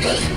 Go!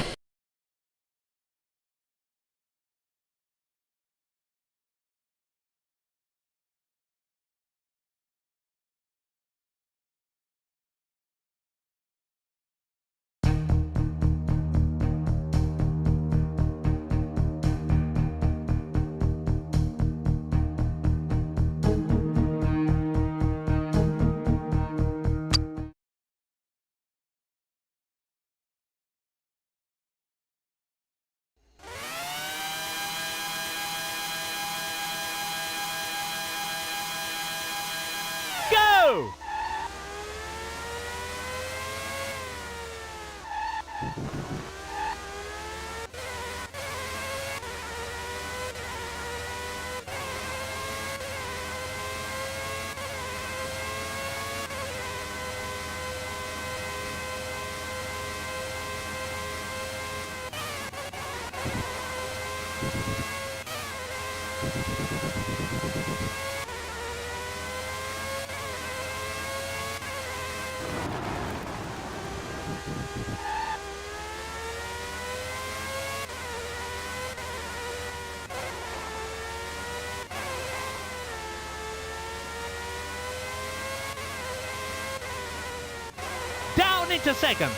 Down into second.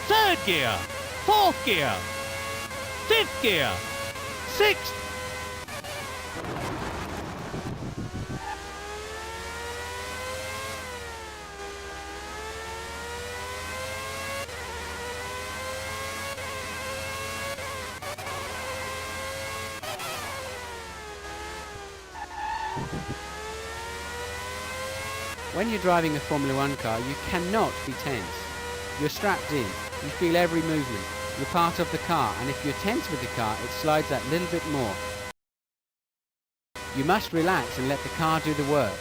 Third gear. Fourth gear. Fifth gear. Sixth. When you're driving a Formula One car, you cannot be tense. You're strapped in, you feel every movement, you're part of the car, and if you're tense with the car, it slides that little bit more. You must relax and let the car do the work.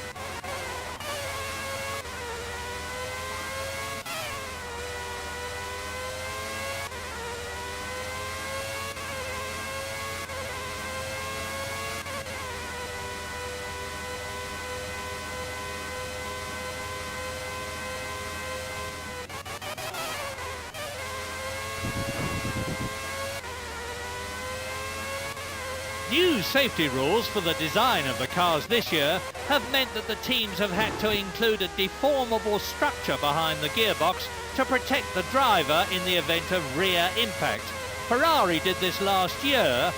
New safety rules for the design of the cars this year have meant that the teams have had to include a deformable structure behind the gearbox to protect the driver in the event of rear impact. Ferrari did this last year.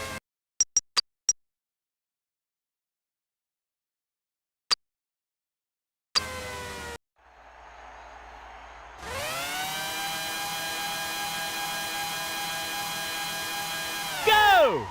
Go!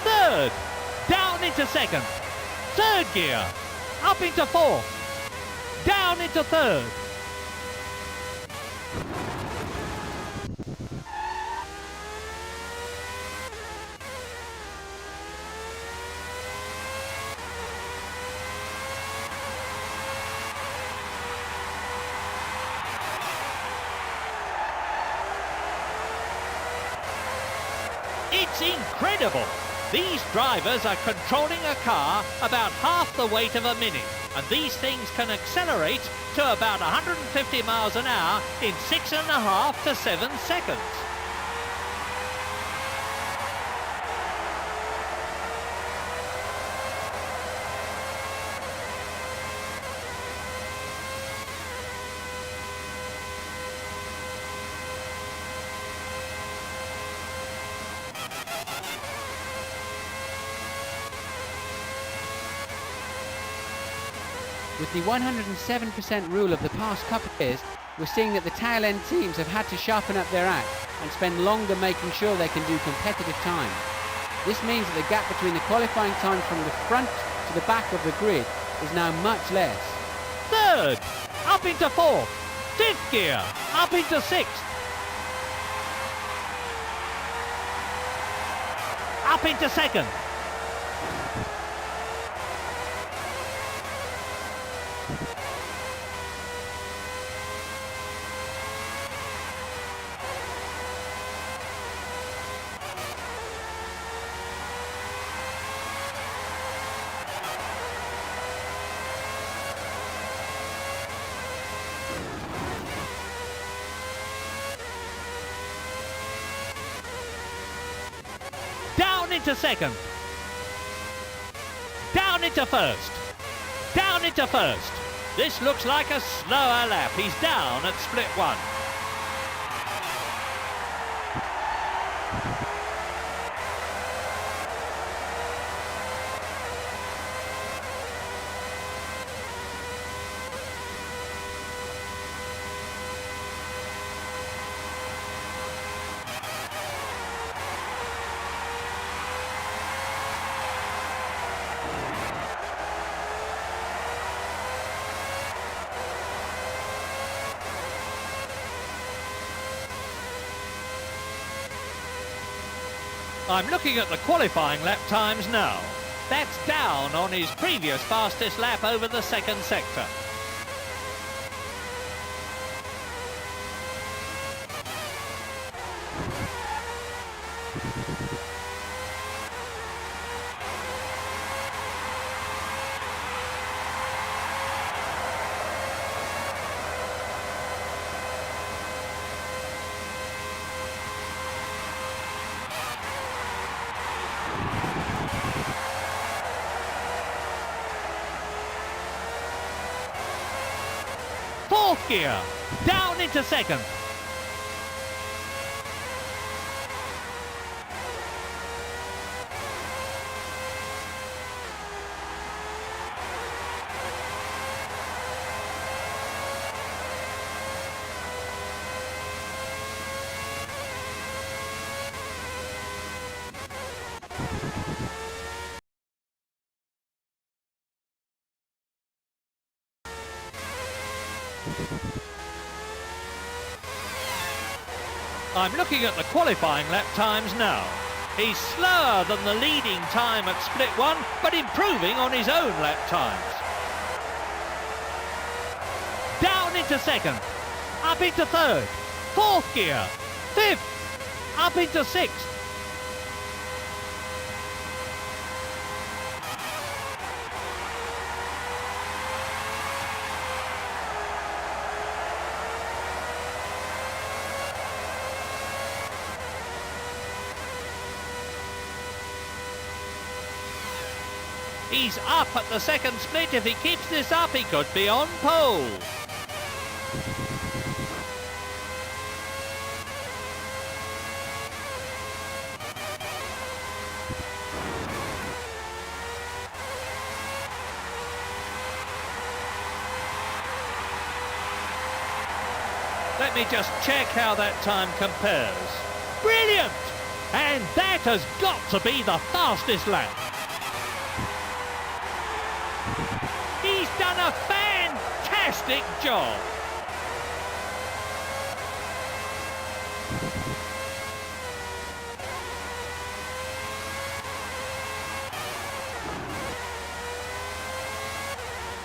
Third, down into second. Third gear, up into fourth. Down into third. It's incredible. These drivers are controlling a car about half the weight of a Mini, and these things can accelerate to about 150 miles an hour in 6.5 to 7 seconds. With the 107% rule of the past couple of years, we're seeing that the tail end teams have had to sharpen up their act and spend longer making sure they can do competitive time. This means that the gap between the qualifying times from the front to the back of the grid is now much less. Third, up into fourth. Fifth gear, up into sixth. Up into second. Down into second. Down into first. Down into first. This looks like a slower lap. He's down at split one. I'm looking at the qualifying lap times now. That's down on his previous fastest lap over the second sector. Fourth gear, down into second. I'm looking at the qualifying lap times now. He's slower than the leading time at split one, but improving on his own lap times. Down into second, up into third, fourth gear, fifth, up into sixth. He's up at the second split. If he keeps this up, he could be on pole. Let me just check how that time compares. Brilliant! And that has got to be the fastest lap. He's done a fantastic job.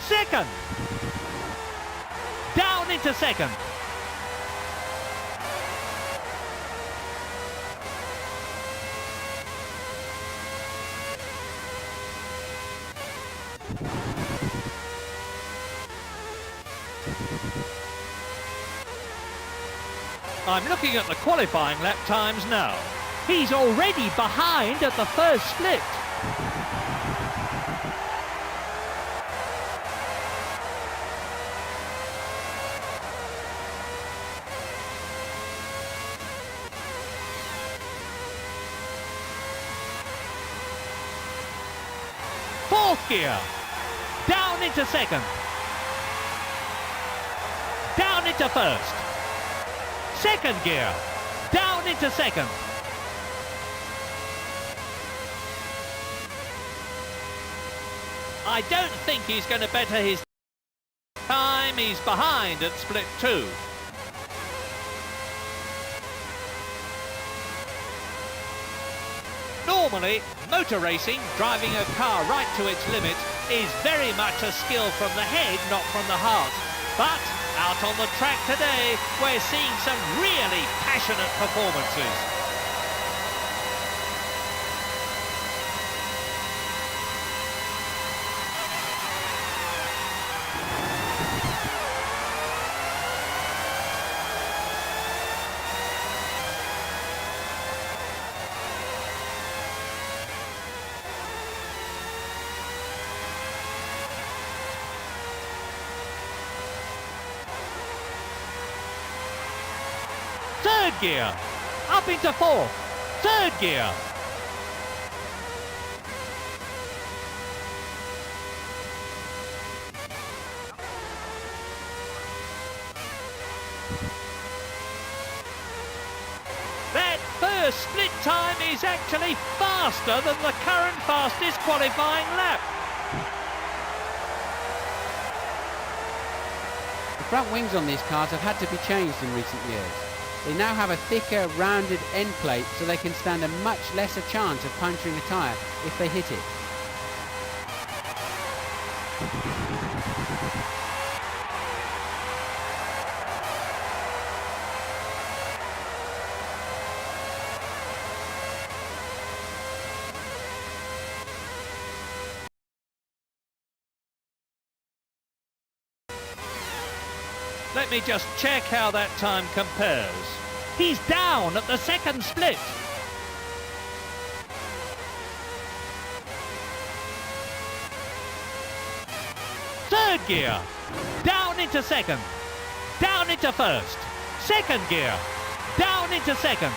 Second. Down into second. I'm looking at the qualifying lap times now. He's already behind at the first split. Fourth gear. Down into second. Down into first. Second gear, down into second. I don't think he's going to better his time. He's behind at split 2. Normally, motor racing, driving a car right to its limit, is very much a skill from the head, not from the heart. But out on the track today, we're seeing some really passionate performances. Third gear, up into fourth. Third gear. That first split time is actually faster than the current fastest qualifying lap. The front wings on these cars have had to be changed in recent years. They now have a thicker, rounded end plate so they can stand a much lesser chance of puncturing a tyre if they hit it. Let me just check how that time compares. He's down at the second split. Third gear, down into second, down into first. Second gear, down into second.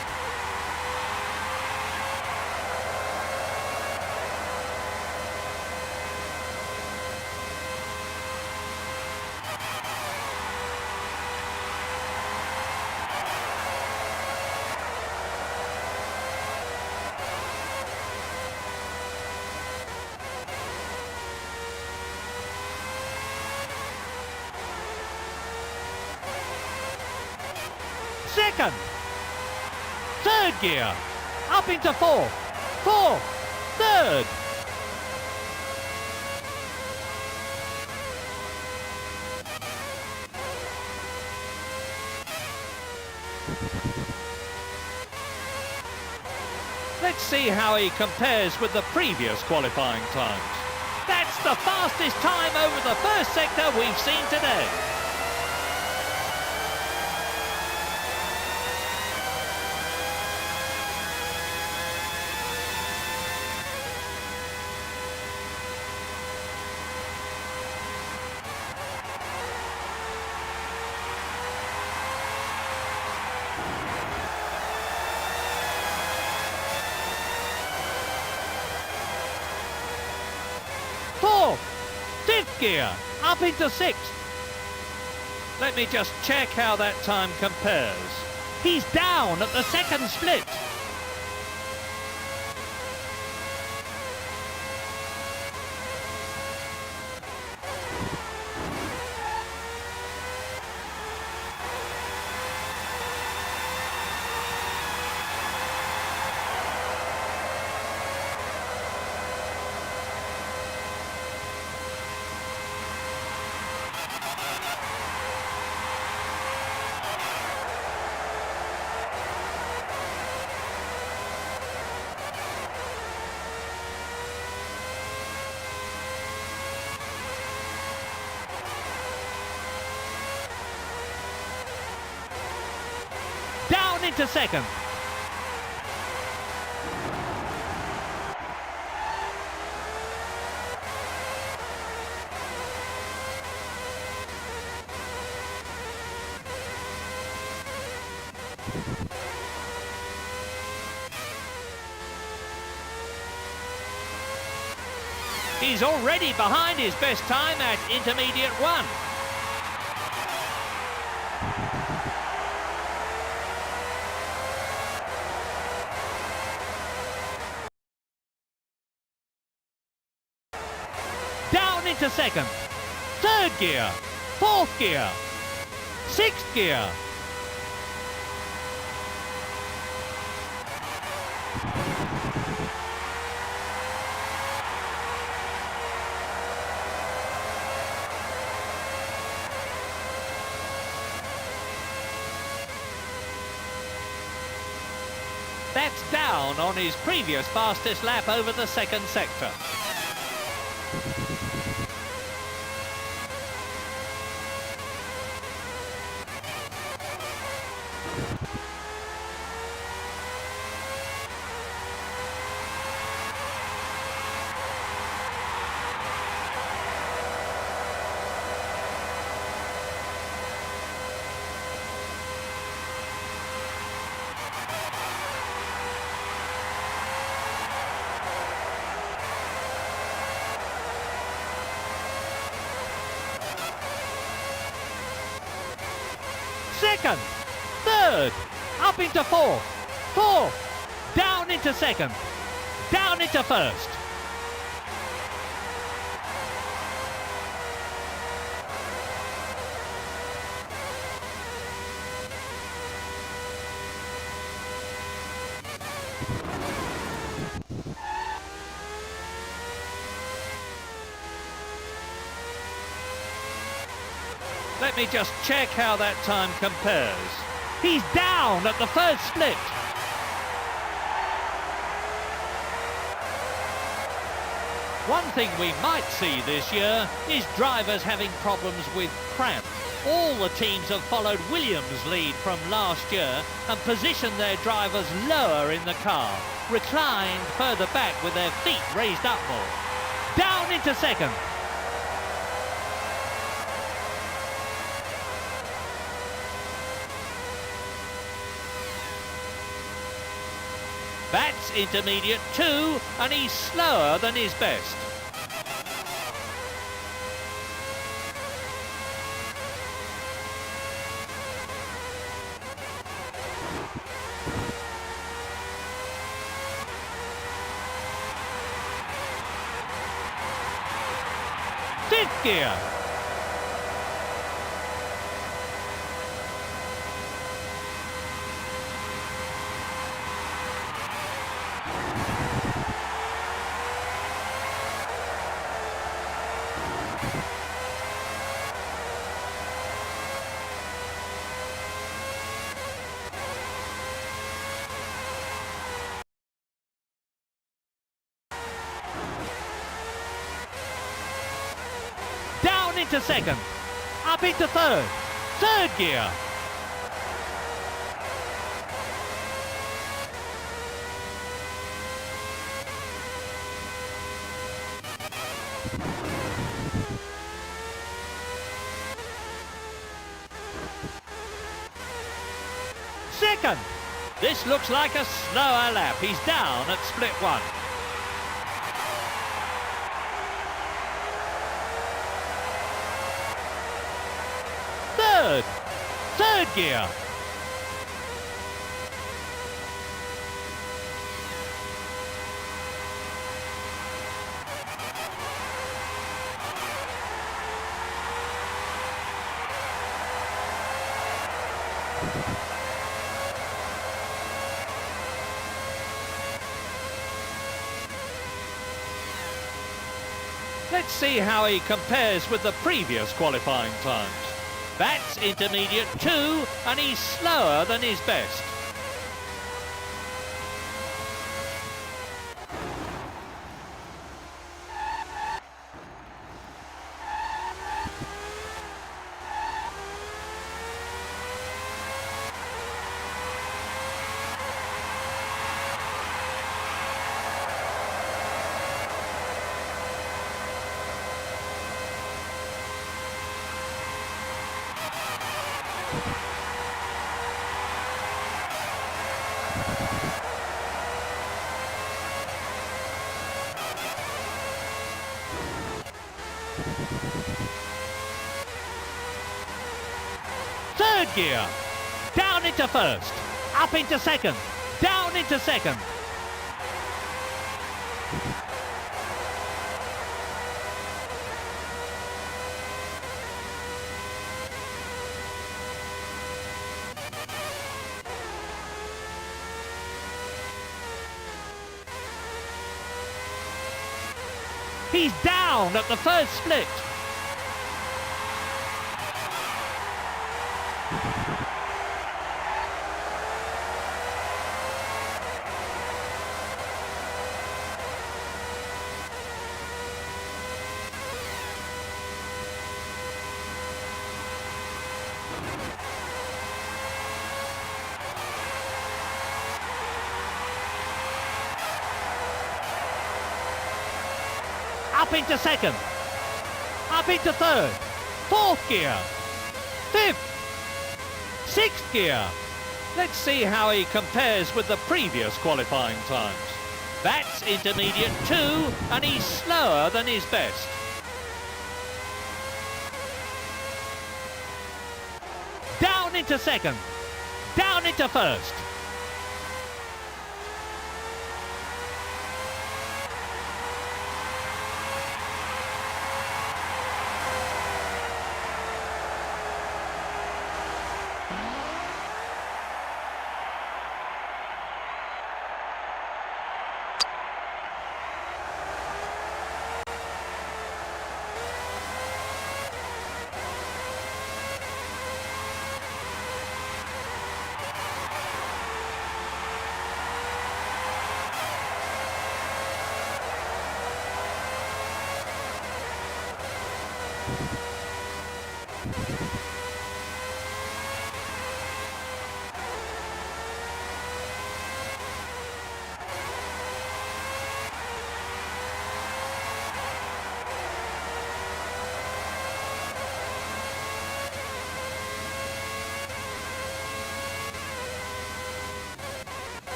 Second, third gear, up into fourth, fourth, third. Let's see how he compares with the previous qualifying times. That's the fastest time over the first sector we've seen today. Fourth, fifth gear, up into sixth. Let me just check how that time compares. He's down at the second split. Down into second. He's already behind his best time at intermediate 1. into second. Third gear. Fourth gear. Sixth gear. That's down on his previous fastest lap over the second sector. Second, third, up into fourth, down into second, down into first. Let me just check how that time compares. He's down at the first split. One thing we might see this year is drivers having problems with cramp. All the teams have followed Williams' lead from last year and positioned their drivers lower in the car, reclined further back with their feet raised up more. Down into second. That's intermediate 2, and he's slower than his best. Fifth gear. Down into second, up into third gear. Second, this looks like a slower lap. He's down at split 1. Third gear. Let's see how he compares with the previous qualifying times. That's intermediate 2, and he's slower than his best. Third gear. Down into first. Up into second. Down into second. He's down at the first split. Up into second, up into third, fourth gear, fifth, sixth gear. Let's see how he compares with the previous qualifying times. That's intermediate 2, and he's slower than his best. Down into second, down into first.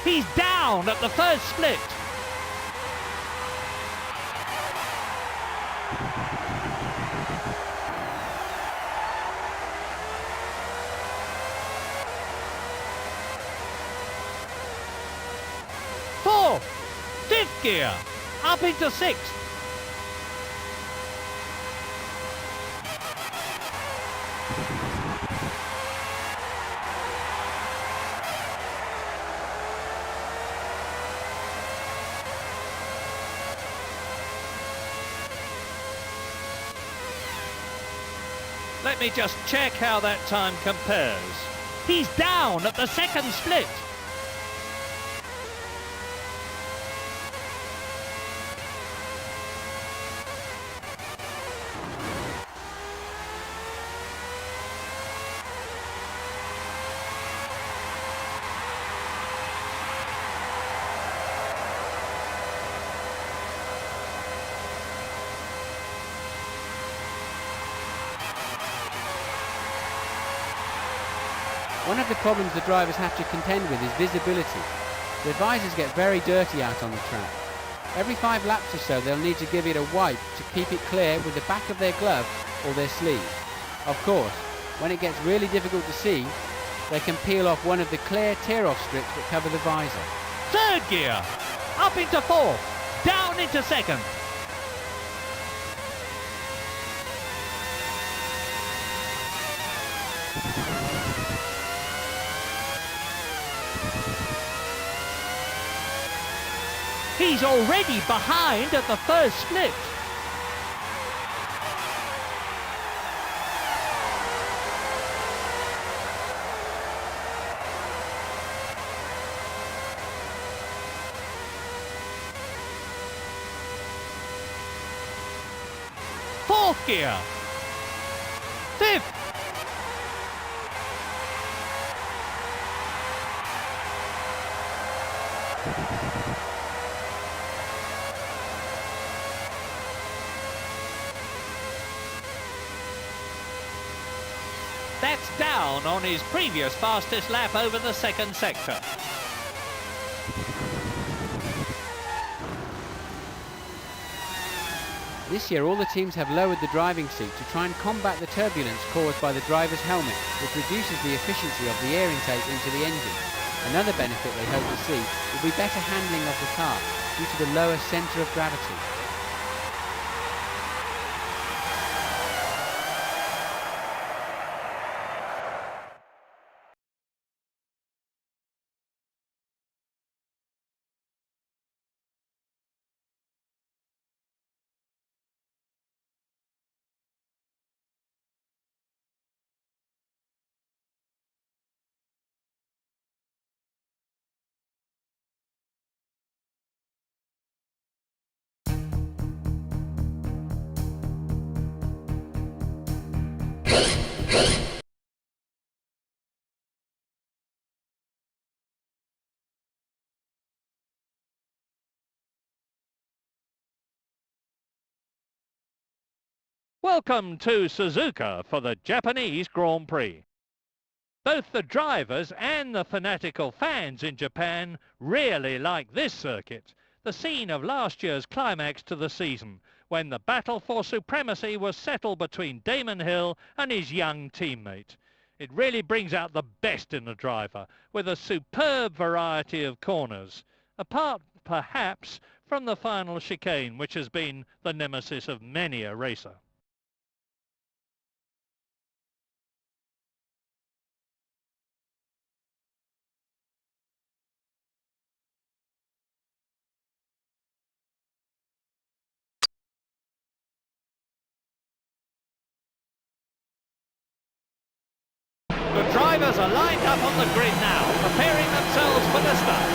He's down at the first split. Fourth, fifth gear, up into sixth. Let me just check how that time compares. He's down at the second split. One of the problems the drivers have to contend with is visibility. Their visors get very dirty out on the track. Every 5 laps or so they'll need to give it a wipe to keep it clear with the back of their glove or their sleeve. Of course, when it gets really difficult to see, they can peel off one of the clear tear-off strips that cover the visor. Third gear, up into fourth, down into second. He's already behind at the first split. Fourth gear. Fifth. That's down on his previous fastest lap over the second sector. This year all the teams have lowered the driving seat to try and combat the turbulence caused by the driver's helmet, which reduces the efficiency of the air intake into the engine. Another benefit they hope to see will be better handling of the car due to the lower centre of gravity. Welcome to Suzuka for the Japanese Grand Prix. Both the drivers and the fanatical fans in Japan really like this circuit, the scene of last year's climax to the season, when the battle for supremacy was settled between Damon Hill and his young teammate. It really brings out the best in the driver, with a superb variety of corners, apart perhaps from the final chicane, which has been the nemesis of many a racer. The drivers are lined up on the grid now, preparing themselves for the start.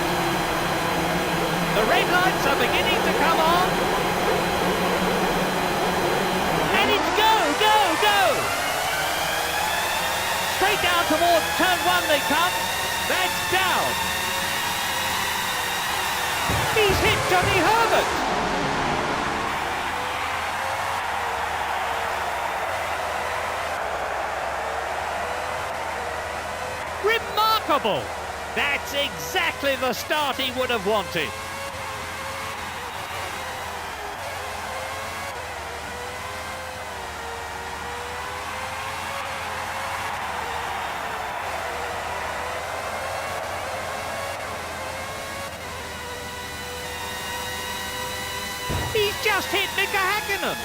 The red lights are beginning to come on. And it's go, go, go! Straight down towards turn one they come. That's down. He's hit Johnny Herbert. Remarkable! That's exactly the start he would have wanted. He's just hit Mika Hakkinen.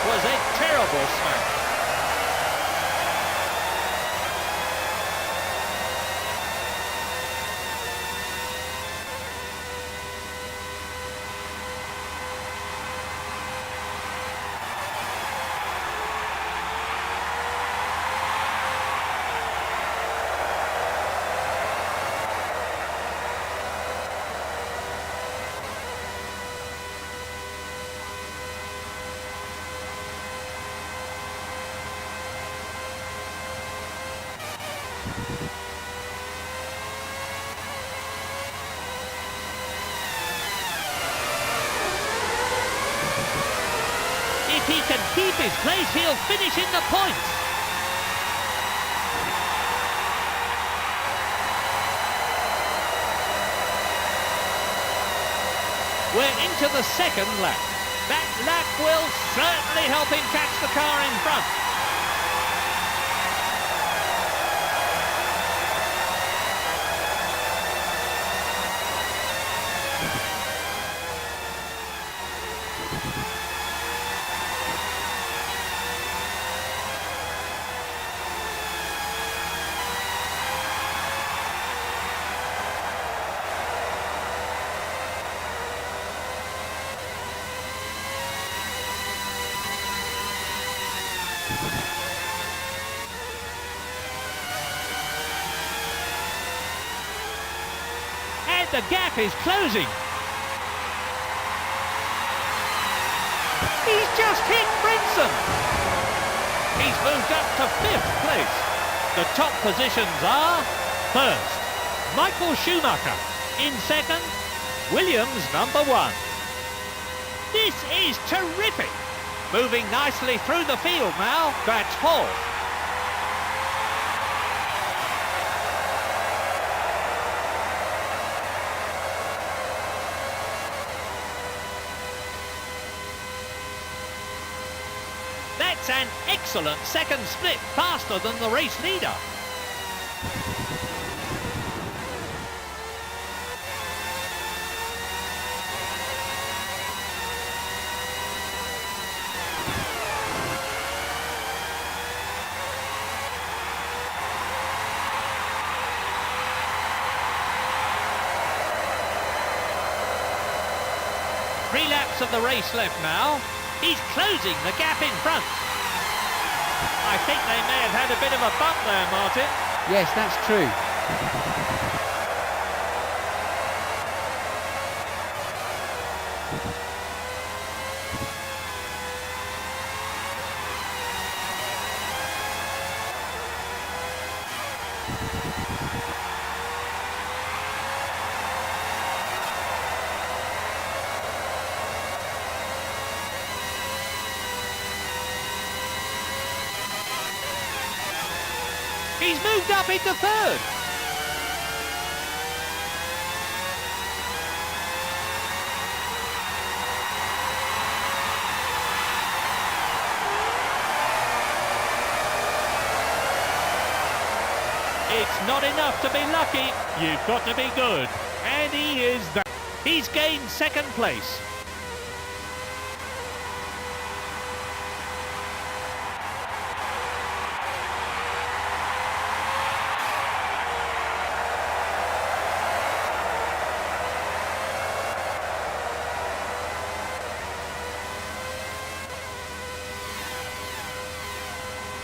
Was a terrible smash. If he can keep his place, he'll finish in the points. We're into the second lap. That lap will certainly help him catch the car in front. And the gap is closing. He's just hit Brinson. He's moved up to 5th place. The top positions are first, Michael Schumacher. In second, Williams number 1. This is terrific. Moving nicely through the field now. That's 4th. That's an excellent second split, faster than the race leader. Three laps of the race left now. He's closing the gap in front. I think they may have had a bit of a bump there, Martin. Yes, that's true. He's moved up into third. It's not enough to be lucky. You've got to be good. And he is that. He's gained second place.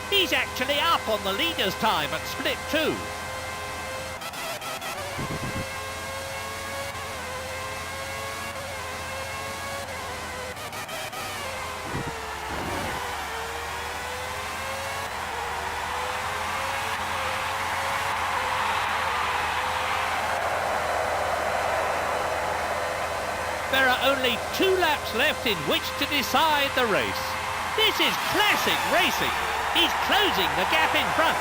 He's actually up on the leader's time at split 2. There are only 2 laps left in which to decide the race. This is classic racing. He's closing the gap in front.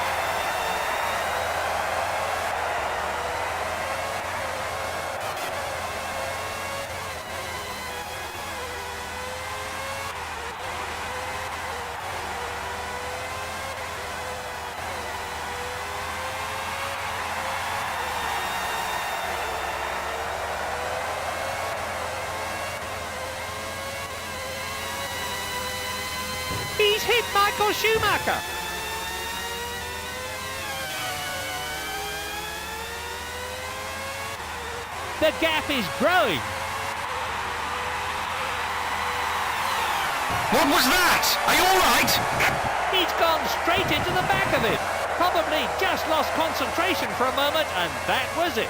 He's hit Michael Schumacher. The gap is growing. What was that? Are you all right? He's gone straight into the back of it. Probably just lost concentration for a moment, and that was it.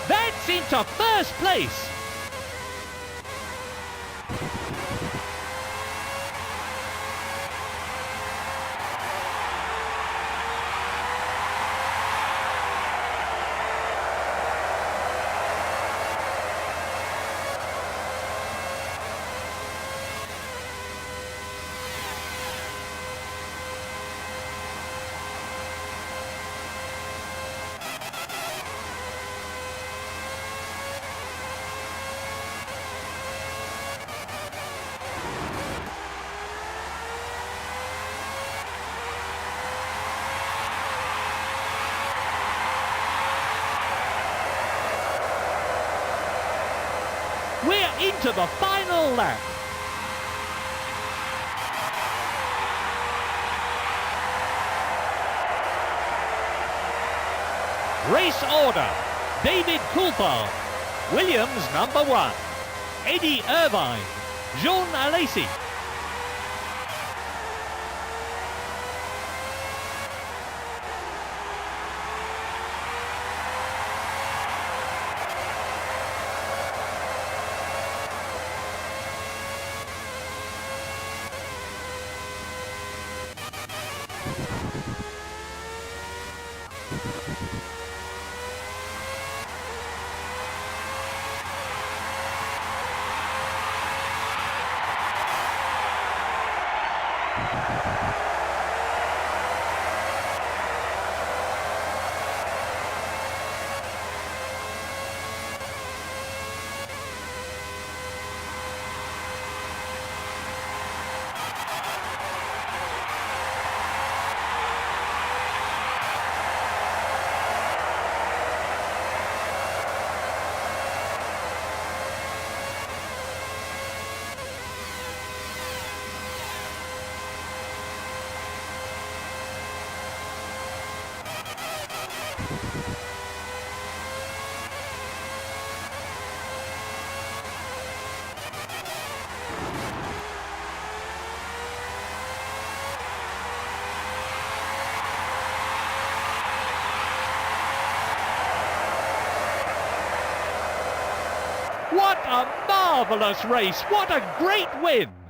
That's into first place. We're into the final lap. Race order. David Coulthard. Williams number 1. Eddie Irvine. Jean Alesi. What a marvellous race! What a great win!